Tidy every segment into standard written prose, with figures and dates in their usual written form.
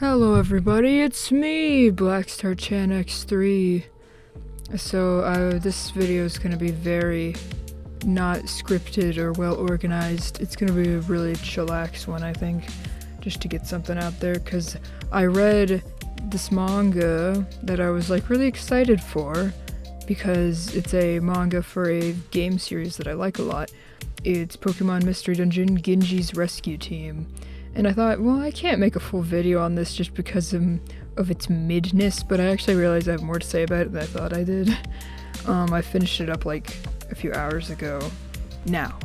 Hello everybody, it's me, Blackstar X3. So this video is going to be very not scripted or well organized. It's going to be a really chillax one, I think, just to get something out there, because I read this manga that I was like really excited for, because it's a manga for a game series that I like a lot. It's Pokemon Mystery Dungeon Ginji's Rescue Team. And I thought, well, I can't make a full video on this just because of its midness, but I actually realized I have more to say about it than I thought I did. I finished it up like a few hours ago. Now,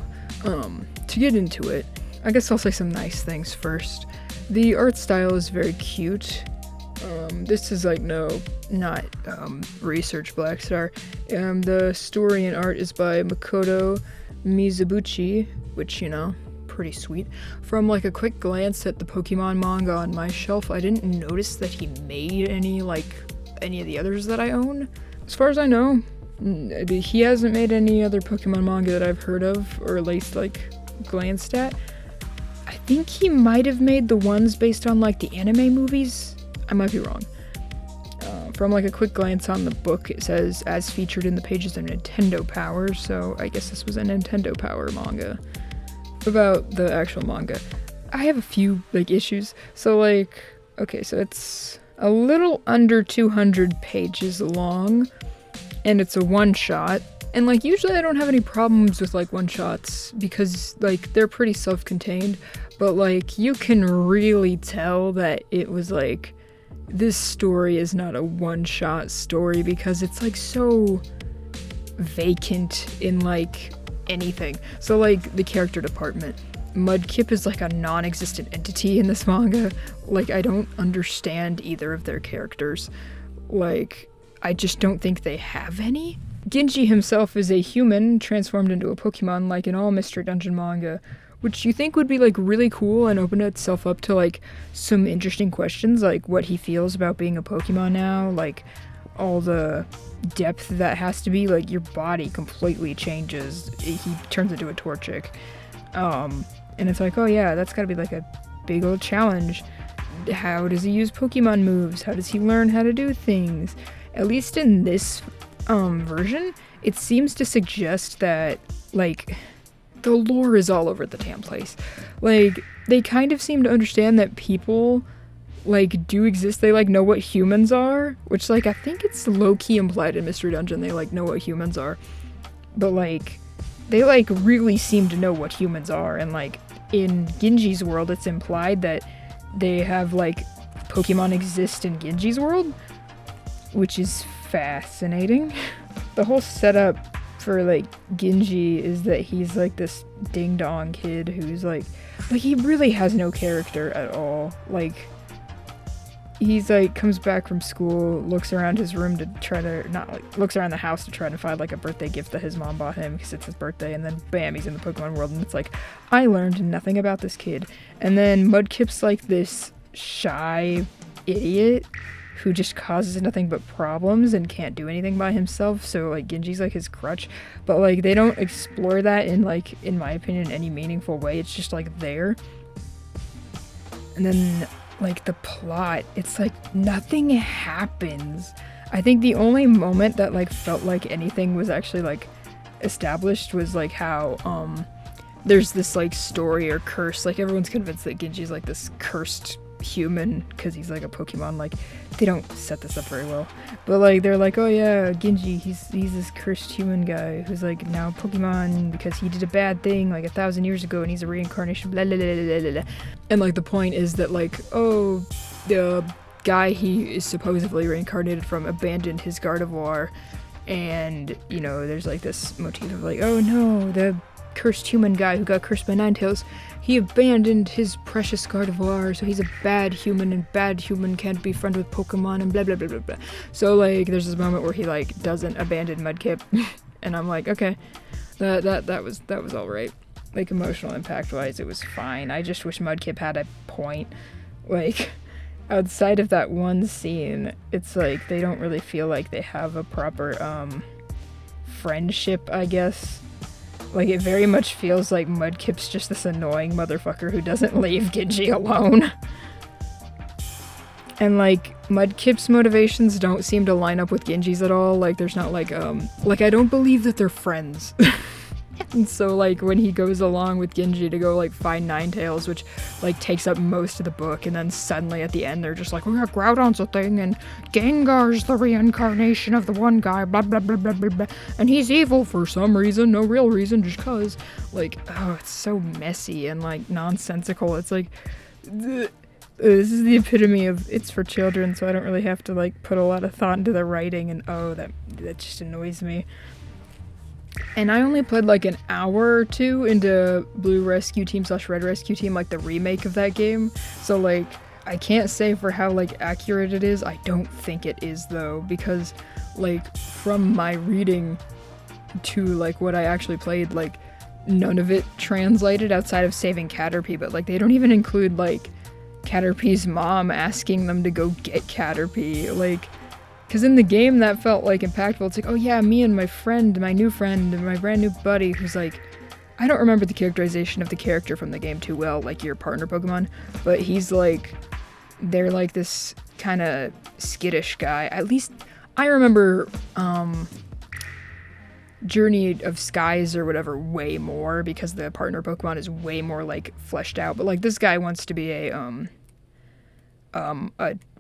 to get into it, I guess I'll say some nice things first. The art style is very cute. This is like not research Blackstar. The story and art is by Makoto Mizubuchi, which, pretty sweet. From like a quick glance at the Pokemon manga on my shelf, I didn't notice that he made any of the others that I own. As far as I know, he hasn't made any other Pokemon manga that I've heard of, or at least like glanced at. I think he might have made the ones based on like the anime movies. I might be wrong. From like a quick glance on the book, it says as featured in the pages of Nintendo Power, so I guess this was a Nintendo Power manga. About the actual manga, I have a few issues. So okay, so it's a little under 200 pages long, and it's a one-shot. And usually I don't have any problems with one-shots because they're pretty self-contained, but you can really tell that it was this story is not a one-shot story because it's so vacant in anything. So the character department, Mudkip is a non-existent entity in this manga. I don't understand either of their characters. I just don't think they have any. Ginji himself is a human transformed into a Pokemon like in all Mystery Dungeon manga, which you think would be really cool and open itself up to some interesting questions, what he feels about being a Pokemon now, all the depth that has to be, your body completely changes. He turns into a Torchic. And it's oh yeah, that's gotta be a big old challenge. How does he use Pokemon moves? How does he learn how to do things? At least in this version, it seems to suggest that the lore is all over the damn place. They kind of seem to understand that people do exist. They know what humans are, which I think it's low-key implied in Mystery Dungeon. They know what humans are, but they really seem to know what humans are. And in Ginji's world, it's implied that they have Pokemon exist in Ginji's world, which is fascinating. The whole setup for Ginji is that he's this ding-dong kid who's he really has no character at all. He's comes back from school, looks around his room to try to looks around the house to try to find a birthday gift that his mom bought him because it's his birthday, and then bam, he's in the Pokemon world, and it's I learned nothing about this kid. And then Mudkip's this shy idiot who just causes nothing but problems and can't do anything by himself, so Genji's his crutch. But they don't explore that in my opinion, any meaningful way. It's just there. And then the plot, it's nothing happens. I think the only moment that felt anything was actually established was how there's this story or curse. Everyone's convinced that Genji's this cursed human because he's a Pokemon. They don't set this up very well, but they're oh yeah, Ginji, he's this cursed human guy who's now Pokemon because he did a bad thing 1,000 years ago, and he's a reincarnation, blah blah blah blah blah. And the point is that oh, the guy he is supposedly reincarnated from abandoned his Gardevoir, and there's this motif of oh no, the cursed human guy who got cursed by Ninetales, he abandoned his precious Gardevoir, so he's a bad human, and bad human can't be friends with Pokemon, and blah blah blah blah blah. So there's this moment where he doesn't abandon Mudkip, and I'm okay, that was all right. Emotional impact wise, it was fine. I just wish Mudkip had a point. Outside of that one scene, it's they don't really feel they have a proper friendship, I guess. It very much feels like Mudkip's just this annoying motherfucker who doesn't leave Ginji alone. And like Mudkip's motivations don't seem to line up with Ginji's at all. Like there's not like I don't believe that they're friends. And so like when he goes along with Ginji to go like find Ninetales, which like takes up most of the book, and then suddenly at the end they're just like, oh yeah, Groudon's a thing, and Gengar's the reincarnation of the one guy, blah blah blah blah blah blah, and he's evil for some reason, no real reason, just cause. Like, oh, it's so messy and like nonsensical. It's like, this is the epitome of it's for children, so I don't really have to like put a lot of thought into the writing, and oh, that just annoys me. And I only played like an hour or two into Blue Rescue Team / Red Rescue Team, like the remake of that game. So like, I can't say for how like accurate it is. I don't think it is though, because like from my reading to like what I actually played, like none of it translated outside of saving Caterpie, but like they don't even include like Caterpie's mom asking them to go get Caterpie. Like, because in the game that felt like impactful. It's like, oh yeah, me and my friend, my new friend, and my brand new buddy, who's like, I don't remember the characterization of the character from the game too well, like your partner Pokemon, but he's like, they're like this kind of skittish guy. At least I remember Journey of Skies or whatever way more, because the partner Pokemon is way more like fleshed out. But like this guy wants to be a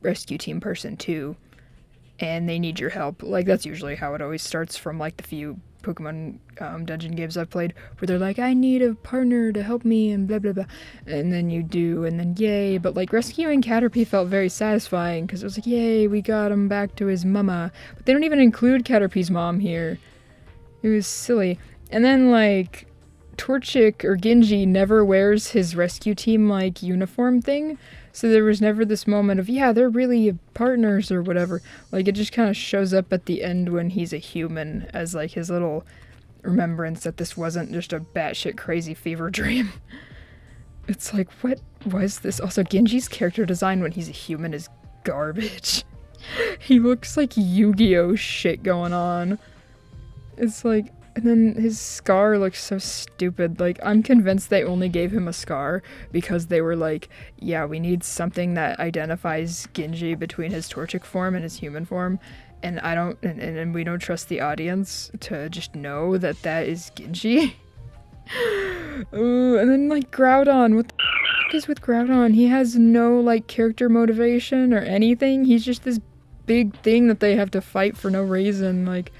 rescue team person too, and they need your help. Like that's usually how it always starts from like the few Pokemon dungeon games I've played, where they're like, I need a partner to help me and blah blah blah, and then you do, and then yay. But like rescuing Caterpie felt very satisfying, because it was like, yay, we got him back to his mama. But they don't even include Caterpie's mom here. It was silly. And then like Torchic or Ginji never wears his rescue team like uniform thing, so there was never this moment of, yeah, they're really partners or whatever. Like it just kind of shows up at the end when he's a human as like his little remembrance that this wasn't just a batshit crazy fever dream. It's like, what was this? Also, Genji's character design when he's a human is garbage. He looks like Yu-Gi-Oh shit going on. It's like, and then his scar looks so stupid. Like, I'm convinced they only gave him a scar because they were like, yeah, we need something that identifies Ginji between his Torchic form and his human form. And I don't, and we don't trust the audience to just know that that is Ginji. Ooh, and then like Groudon, what the f is with Groudon? He has no like character motivation or anything. He's just this big thing that they have to fight for no reason. Like,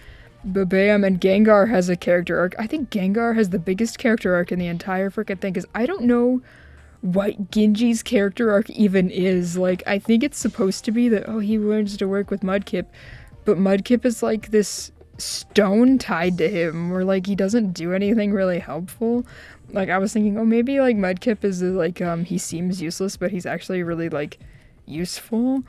Bam, and Gengar has a character arc. I think Gengar has the biggest character arc in the entire freaking thing, because I don't know what Genji's character arc even is. Like, I think it's supposed to be that, oh, he learns to work with Mudkip, but Mudkip is like this stone tied to him, where like he doesn't do anything really helpful. Like, I was thinking, oh, maybe like Mudkip is like, he seems useless, but he's actually really like useful.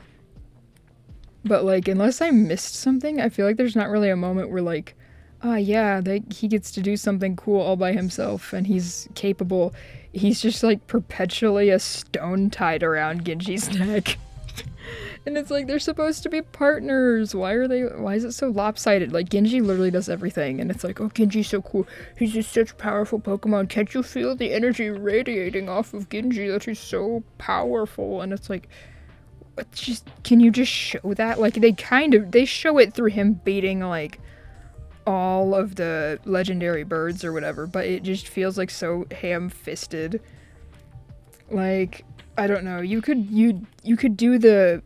But, like, unless I missed something, I feel like there's not really a moment where, like, yeah, he gets to do something cool all by himself, and he's capable. He's just, like, perpetually a stone tied around Genji's neck. And it's like, they're supposed to be partners. Why is it so lopsided? Like, Genji literally does everything, and it's like, oh, Genji's so cool. He's just such a powerful Pokemon. Can't you feel the energy radiating off of Genji? That he's so powerful. And it's like, just, can you just show that? Like, they show it through him beating, like, all of the legendary birds or whatever, but it just feels, like, so ham-fisted. Like, I don't know, you could do the,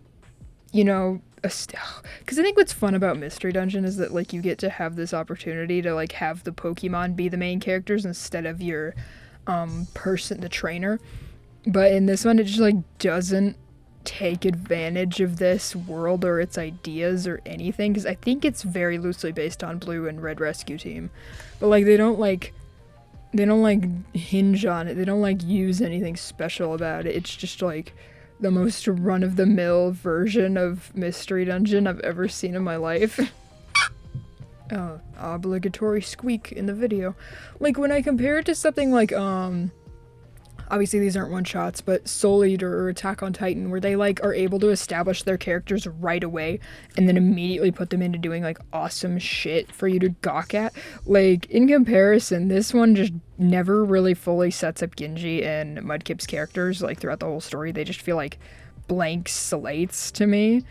you know, because I think what's fun about Mystery Dungeon is that, like, you get to have this opportunity to, like, have the Pokemon be the main characters instead of your, the trainer. But in this one, it just, like, doesn't take advantage of this world or its ideas or anything, because I think it's very loosely based on Blue and Red Rescue Team, but like they don't hinge on it. They don't like use anything special about it. It's just like the most run-of-the-mill version of Mystery Dungeon I've ever seen in my life. Oh, obligatory squeak in the video. Like when I compare it to something like obviously these aren't one-shots, but Soul Eater or Attack on Titan, where they, like, are able to establish their characters right away and then immediately put them into doing, like, awesome shit for you to gawk at. Like, in comparison, this one just never really fully sets up Ginji and Mudkip's characters, like, throughout the whole story. They just feel, like, blank slates to me.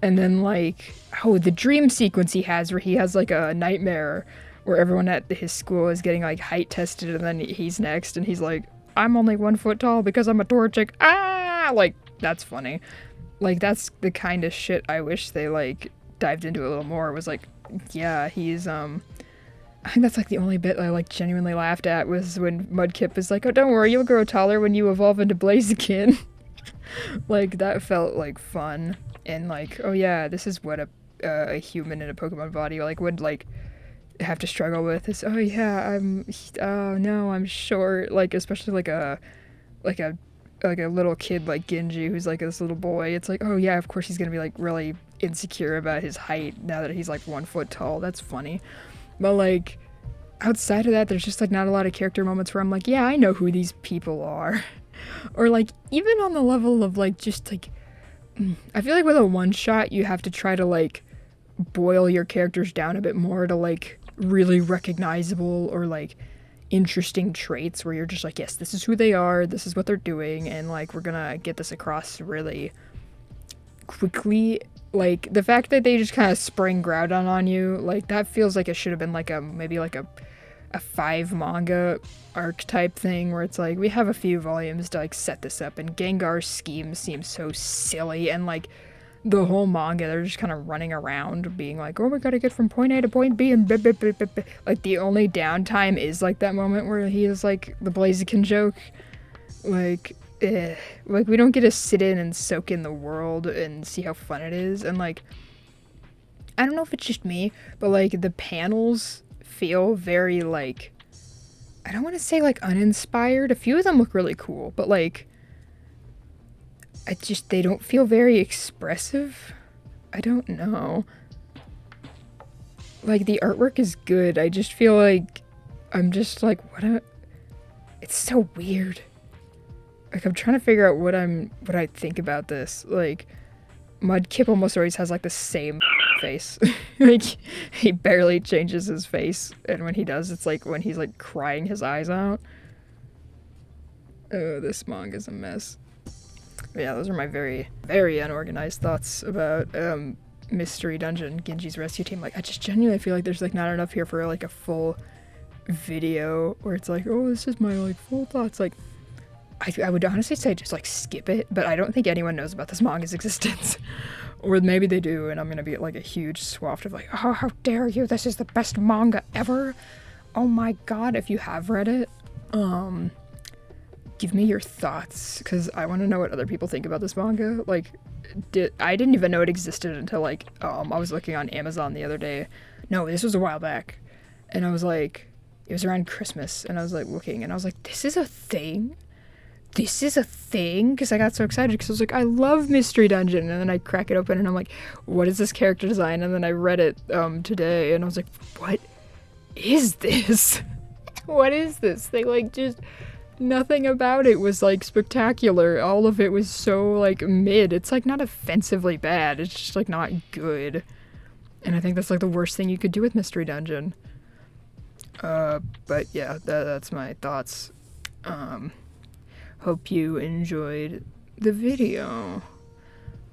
And then like, oh, the dream sequence he has where he has like a nightmare where everyone at his school is getting like height tested, and then he's next and he's like, I'm only 1 foot tall because I'm a Torchic. Ah, like that's funny. Like that's the kind of shit I wish they like dived into a little more. It was like, yeah, he's I think that's like the only bit I like genuinely laughed at was when Mudkip is like, oh, don't worry, you'll grow taller when you evolve into Blaziken. Like that felt like fun. And like, oh yeah, this is what a human in a Pokemon body like would like have to struggle with. Is, oh yeah, oh no, I'm short. Like especially like a little kid like Ginji who's like this little boy. It's like, oh yeah, of course he's gonna be like really insecure about his height now that he's like 1 foot tall. That's funny. But like outside of that, there's just like not a lot of character moments where I'm like, yeah, I know who these people are. Or like even on the level of like just like, I feel like with a one shot you have to try to like boil your characters down a bit more to like really recognizable or like interesting traits where you're just like, yes, this is who they are, this is what they're doing, and like we're gonna get this across really quickly. Like the fact that they just kind of spring Groudon on you, like that feels like it should have been like maybe like a 5 manga arc type thing where it's like we have a few volumes to like set this up, and Gengar's scheme seems so silly, and like the whole manga they're just kind of running around being like, oh, we gotta get from point A to point B, and like the only downtime is like that moment where he is like the Blaziken joke. Like like we don't get to sit in and soak in the world and see how fun it is. And like I don't know if it's just me, but like the panels feel very like, I don't want to say like uninspired. A few of them look really cool, but like they don't feel very expressive. I don't know. Like the artwork is good. I just feel like I'm just like, it's so weird. Like I'm trying to figure out what I think about this. Like Mudkip almost always has like the same face. Like he barely changes his face, and when he does, it's like when he's like crying his eyes out. Oh, this manga's a mess. But yeah, those are my very, very unorganized thoughts about Mystery Dungeon, Genji's rescue team. Like I just genuinely feel like there's like not enough here for like a full video where it's like, oh, this is my like full thoughts. Like I would honestly say just like skip it, but I don't think anyone knows about this manga's existence. Or maybe they do, and I'm gonna be like a huge swath of like, oh, how dare you, this is the best manga ever. Oh my god, if you have read it, give me your thoughts, because I want to know what other people think about this manga. Like, I didn't even know it existed until like, I was looking on Amazon the other day. No, this was a while back. And I was like, it was around Christmas, and I was like looking, and I was like, this is a thing? This is a thing? Because I got so excited because I was like, I love Mystery Dungeon. And then I crack it open and I'm like, what is this character design? And then I read it today and I was like, what is this? What is this? They like just, nothing about it was like spectacular. All of it was so like mid. It's like not offensively bad. It's just like not good. And I think that's like the worst thing you could do with Mystery Dungeon. But yeah, that's my thoughts. Hope you enjoyed the video.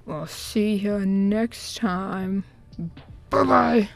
We'll see you next time. Bye-bye.